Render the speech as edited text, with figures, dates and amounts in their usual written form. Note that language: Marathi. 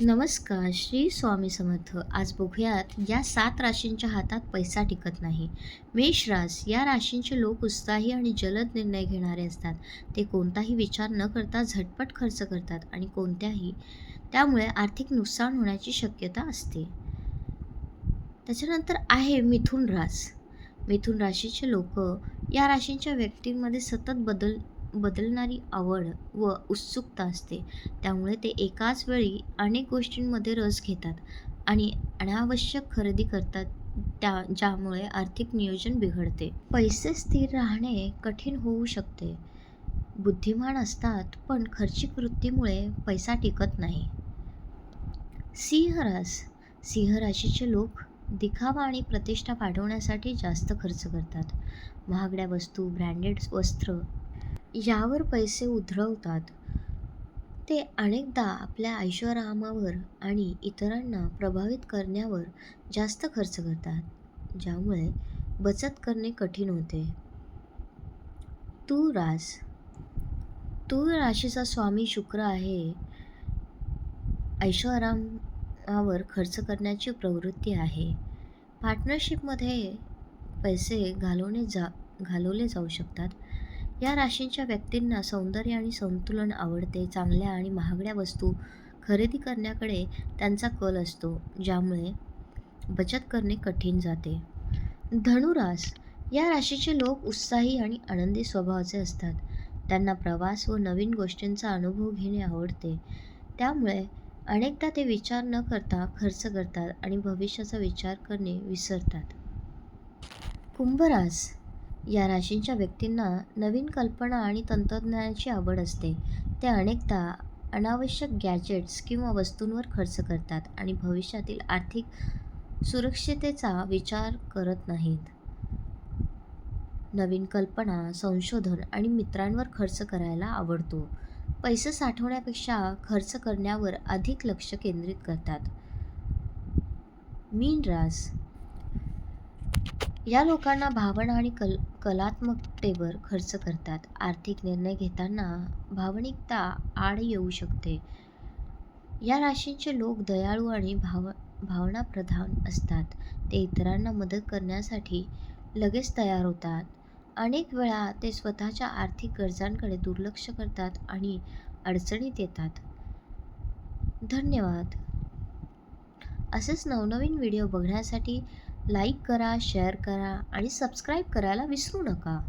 नमस्कार, श्री स्वामी समर्थ. आज बघूयात या 7 राशींच्या हातात पैसा टिकत नाही. मेष रास या राशींचे लोक उत्साही आणि जलद निर्णय घेणारे असतात. ते कोणताही विचार न करता झटपट खर्च करतात आणि त्यामुळे आर्थिक नुकसान होण्याची शक्यता असते. त्याच्यानंतर आहे मिथुन रास. मिथुन राशीचे लोक या राशींच्या व्यक्तींमध्ये सतत बदलणारी आवड व उत्सुकता असते. त्यामुळे ते एकाच वेळी अनेक गोष्टींमध्ये रस घेतात आणि अनावश्यक खरेदी करतात, ज्यामुळे आर्थिक नियोजन बिघडते. पैसे स्थिर राहणे कठीण होऊ शकते. बुद्धिमान असतात पण खर्चिक वृत्तीमुळे पैसा टिकत नाही. सिंह रास. सिंह राशीचे लोक दिखावा आणि प्रतिष्ठा वाढवण्यासाठी जास्त खर्च करतात. महागड्या वस्तू, ब्रँडेड वस्त्र यावर पैसे उधळवतात. ते अनेकदा आपल्या ऐषारामावर आणि इतरांना प्रभावित करण्यावर जास्त खर्च करतात, ज्यामुळे बचत करणे कठीण होते. तूळ रास. तूळ राशीचा स्वामी शुक्र आहे. ऐषारामावर खर्च करण्याची प्रवृत्ती आहे. पार्टनरशिपमध्ये पैसे घालवले जाऊ शकतात. या राशींच्या व्यक्तींना सौंदर्य आणि संतुलन आवडते. चांगल्या आणि महागड्या वस्तू खरेदी करण्याकडे त्यांचा कल असतो, ज्यामुळे बचत करणे कठीण जाते. धनुरास या राशीचे लोक उत्साही आणि आनंदी स्वभावाचे असतात. त्यांना प्रवास व नवीन गोष्टींचा अनुभव घेणे आवडते. त्यामुळे अनेकदा ते विचार न करता खर्च करतात आणि भविष्याचा विचार करणे विसरतात. कुंभरास या राशींच्या व्यक्तींना नवीन कल्पना आणि तंत्रज्ञानाची आवड असते. ते अनेकदा अनावश्यक गॅजेट्स किंवा वस्तूंवर खर्च करतात आणि भविष्यातील आर्थिक सुरक्षिततेचा विचार करत नाहीत. नवीन कल्पना, संशोधन आणि मित्रांवर खर्च करायला आवडतो. पैसे साठवण्यापेक्षा खर्च करण्यावर अधिक लक्ष केंद्रित करतात. मीन रास या लोकांना भावना आणि कलात्मकतेवर खर्च करतात. आर्थिक निर्णय घेताना भावनिकता आड येऊ शकते. या राशींचे लोक दयाळू आणि भावनाप्रधान असतात. ते इतरांना मदत करण्यासाठी लगेच तयार होतात. अनेक वेळा ते स्वतःच्या आर्थिक गरजांकडे दुर्लक्ष करतात आणि अडचणीत येतात. धन्यवाद. असेच नवनवीन व्हिडिओ बघण्यासाठी लाईक करा, शेअर करा आणि सबस्क्राईब करायला विसरू नका.